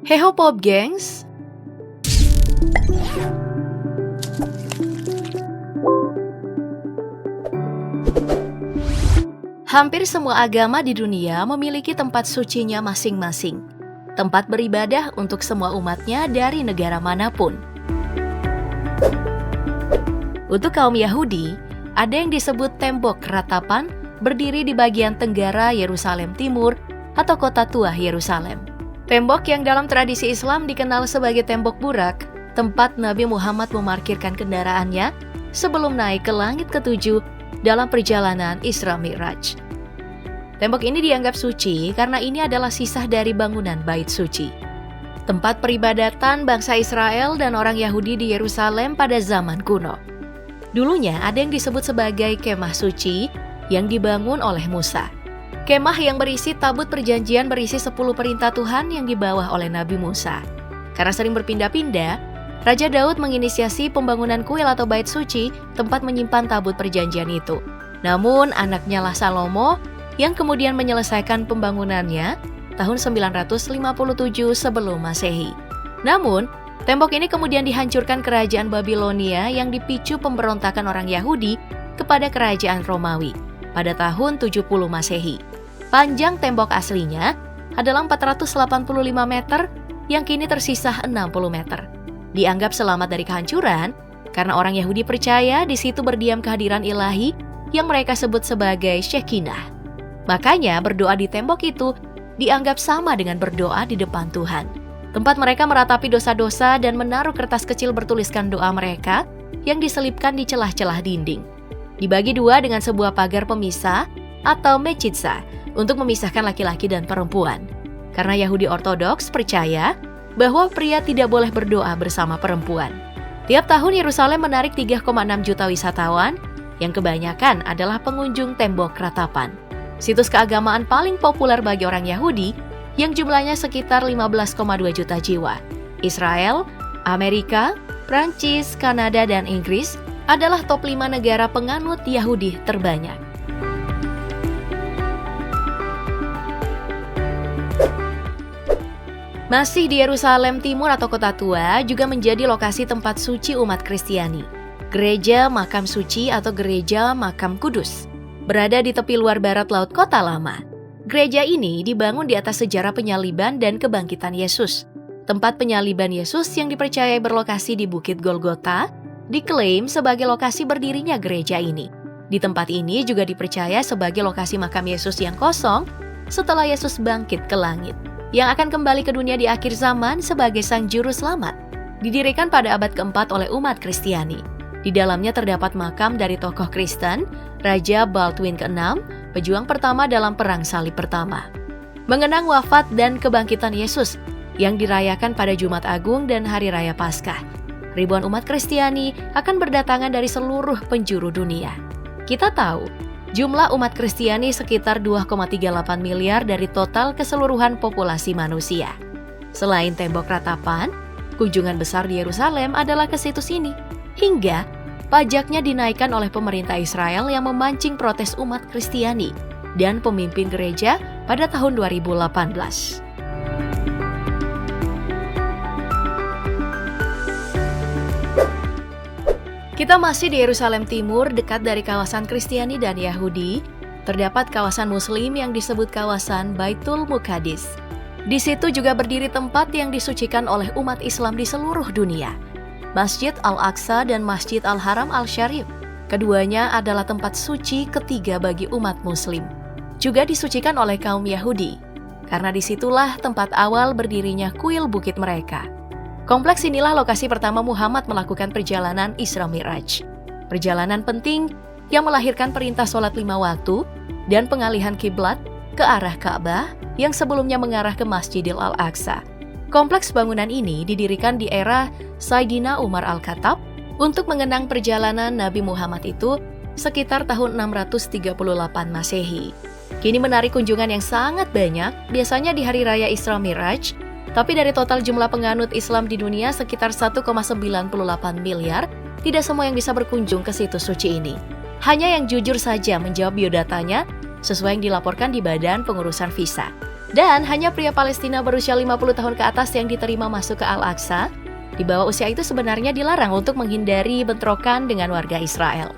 Heho Pop gengs! Hampir semua agama di dunia memiliki tempat sucinya masing-masing. Tempat beribadah untuk semua umatnya dari negara manapun. Untuk kaum Yahudi, ada yang disebut tembok ratapan berdiri di bagian tenggara Yerusalem Timur atau kota tua Yerusalem. Tembok yang dalam tradisi Islam dikenal sebagai tembok burak, tempat Nabi Muhammad memarkirkan kendaraannya sebelum naik ke langit ketujuh dalam perjalanan Isra Mi'raj. Tembok ini dianggap suci karena ini adalah sisa dari bangunan Bait Suci. Tempat peribadatan bangsa Israel dan orang Yahudi di Yerusalem pada zaman kuno. Dulunya ada yang disebut sebagai kemah suci yang dibangun oleh Musa. Kemah yang berisi tabut perjanjian berisi 10 perintah Tuhan yang dibawa oleh Nabi Musa. Karena sering berpindah-pindah, Raja Daud menginisiasi pembangunan kuil atau bait suci, tempat menyimpan tabut perjanjian itu. Namun anaknya lah Salomo yang kemudian menyelesaikan pembangunannya tahun 957 sebelum Masehi. Namun, tembok ini kemudian dihancurkan kerajaan Babilonia yang dipicu pemberontakan orang Yahudi kepada kerajaan Romawi pada tahun 70 Masehi. Panjang tembok aslinya adalah 485 meter yang kini tersisa 60 meter. Dianggap selamat dari kehancuran karena orang Yahudi percaya di situ berdiam kehadiran ilahi yang mereka sebut sebagai Shekinah. Makanya berdoa di tembok itu dianggap sama dengan berdoa di depan Tuhan. Tempat mereka meratapi dosa-dosa dan menaruh kertas kecil bertuliskan doa mereka yang diselipkan di celah-celah dinding. Dibagi dua dengan sebuah pagar pemisah atau mechitza untuk memisahkan laki-laki dan perempuan. Karena Yahudi Ortodoks percaya bahwa pria tidak boleh berdoa bersama perempuan. Tiap tahun Yerusalem menarik 3,6 juta wisatawan yang kebanyakan adalah pengunjung tembok ratapan. Situs keagamaan paling populer bagi orang Yahudi yang jumlahnya sekitar 15,2 juta jiwa. Israel, Amerika, Prancis, Kanada, dan Inggris adalah top 5 negara penganut Yahudi terbanyak. Masih di Yerusalem Timur atau Kota Tua juga menjadi lokasi tempat suci umat Kristiani. Gereja Makam Suci atau Gereja Makam Kudus berada di tepi luar barat Laut Kota Lama. Gereja ini dibangun di atas sejarah penyaliban dan kebangkitan Yesus. Tempat penyaliban Yesus yang dipercaya berlokasi di Bukit Golgota diklaim sebagai lokasi berdirinya gereja ini. Di tempat ini juga dipercaya sebagai lokasi makam Yesus yang kosong setelah Yesus bangkit ke langit, yang akan kembali ke dunia di akhir zaman sebagai Sang Juru Selamat. Didirikan pada abad keempat oleh umat Kristiani. Di dalamnya terdapat makam dari tokoh Kristen, Raja Baldwin ke-6, pejuang pertama dalam Perang Salib Pertama. Mengenang wafat dan kebangkitan Yesus yang dirayakan pada Jumat Agung dan Hari Raya Paskah, ribuan umat Kristiani akan berdatangan dari seluruh penjuru dunia. Kita tahu, jumlah umat Kristiani sekitar 2,38 miliar dari total keseluruhan populasi manusia. Selain tembok ratapan, kunjungan besar di Yerusalem adalah ke situs ini. Hingga pajaknya dinaikkan oleh pemerintah Israel yang memancing protes umat Kristiani dan pemimpin gereja pada tahun 2018. Kita masih di Yerusalem Timur, dekat dari kawasan Kristiani dan Yahudi. Terdapat kawasan Muslim yang disebut kawasan Baitul Muqaddis. Di situ juga berdiri tempat yang disucikan oleh umat Islam di seluruh dunia. Masjid Al-Aqsa dan Masjid Al-Haram Al-Syarif. Keduanya adalah tempat suci ketiga bagi umat Muslim. Juga disucikan oleh kaum Yahudi, karena disitulah tempat awal berdirinya kuil bukit mereka. Kompleks inilah lokasi pertama Muhammad melakukan perjalanan Isra Mi'raj. Perjalanan penting yang melahirkan perintah sholat 5 waktu dan pengalihan kiblat ke arah Ka'bah yang sebelumnya mengarah ke Masjidil Al-Aqsa. Kompleks bangunan ini didirikan di era Sayyidina Umar Al-Khattab untuk mengenang perjalanan Nabi Muhammad itu sekitar tahun 638 Masehi. Kini menarik kunjungan yang sangat banyak, biasanya di Hari Raya Isra Mi'raj, tapi dari total jumlah penganut Islam di dunia sekitar 1,98 miliar, tidak semua yang bisa berkunjung ke situs suci ini. Hanya yang jujur saja menjawab biodatanya sesuai yang dilaporkan di Badan Pengurusan Visa. Dan hanya pria Palestina berusia 50 tahun ke atas yang diterima masuk ke Al-Aqsa. Di bawah usia itu sebenarnya dilarang untuk menghindari bentrokan dengan warga Israel.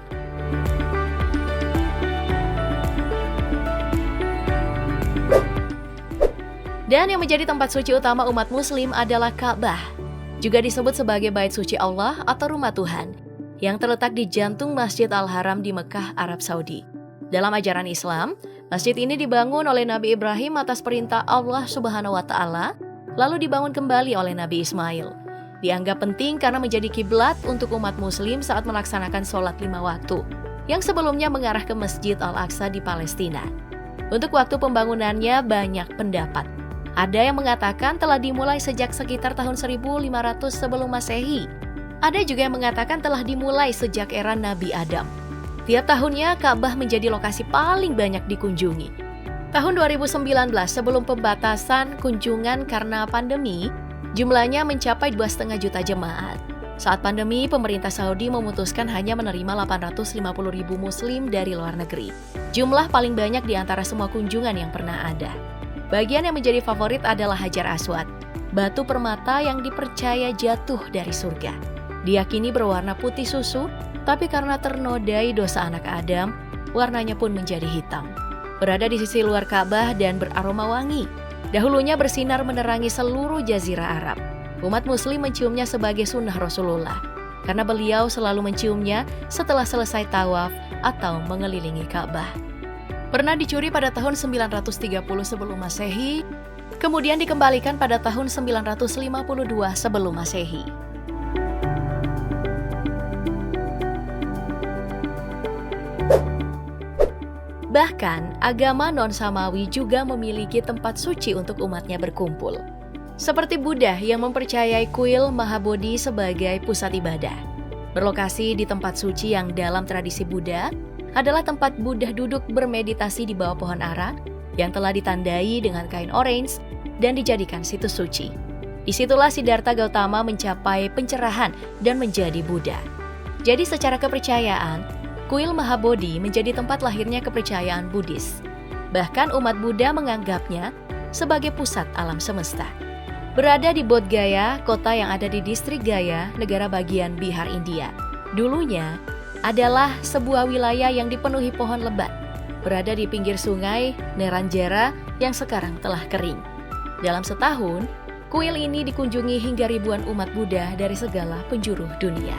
Dan yang menjadi tempat suci utama umat Muslim adalah Ka'bah, juga disebut sebagai Bait Suci Allah atau Rumah Tuhan, yang terletak di jantung Masjid Al-Haram di Mekah, Arab Saudi. Dalam ajaran Islam, masjid ini dibangun oleh Nabi Ibrahim atas perintah Allah Subhanahu wa Ta'ala, lalu dibangun kembali oleh Nabi Ismail. Dianggap penting karena menjadi kiblat untuk umat Muslim saat melaksanakan sholat 5 waktu, yang sebelumnya mengarah ke Masjid Al-Aqsa di Palestina. Untuk waktu pembangunannya banyak pendapat. Ada yang mengatakan telah dimulai sejak sekitar tahun 1500 sebelum Masehi. Ada juga yang mengatakan telah dimulai sejak era Nabi Adam. Tiap tahunnya Ka'bah menjadi lokasi paling banyak dikunjungi. Tahun 2019 sebelum pembatasan kunjungan karena pandemi, jumlahnya mencapai 2,5 juta jemaat. Saat pandemi, pemerintah Saudi memutuskan hanya menerima 850.000 Muslim dari luar negeri. Jumlah paling banyak di antara semua kunjungan yang pernah ada. Bagian yang menjadi favorit adalah Hajar Aswad, batu permata yang dipercaya jatuh dari surga. Diyakini berwarna putih susu, tapi karena ternodai dosa anak Adam, warnanya pun menjadi hitam. Berada di sisi luar Ka'bah dan beraroma wangi. Dahulunya bersinar menerangi seluruh jazirah Arab. Umat Muslim menciumnya sebagai sunnah Rasulullah, karena beliau selalu menciumnya setelah selesai tawaf atau mengelilingi Ka'bah. Pernah dicuri pada tahun 930 sebelum Masehi, kemudian dikembalikan pada tahun 952 sebelum Masehi. Bahkan, agama non-Samawi juga memiliki tempat suci untuk umatnya berkumpul. Seperti Buddha yang mempercayai kuil Mahabodhi sebagai pusat ibadah. Berlokasi di tempat suci yang dalam tradisi Buddha adalah tempat Buddha duduk bermeditasi di bawah pohon ara yang telah ditandai dengan kain orange dan dijadikan situs suci. Disitulah Siddhartha Gautama mencapai pencerahan dan menjadi Buddha. Jadi secara kepercayaan, kuil Mahabodhi menjadi tempat lahirnya kepercayaan Buddhis. Bahkan umat Buddha menganggapnya sebagai pusat alam semesta. Berada di Bodh Gaya, kota yang ada di distrik Gaya, negara bagian Bihar, India. Dulunya adalah sebuah wilayah yang dipenuhi pohon lebat, berada di pinggir sungai Neranjara yang sekarang telah kering. Dalam setahun, kuil ini dikunjungi hingga ribuan umat Buddha dari segala penjuru dunia.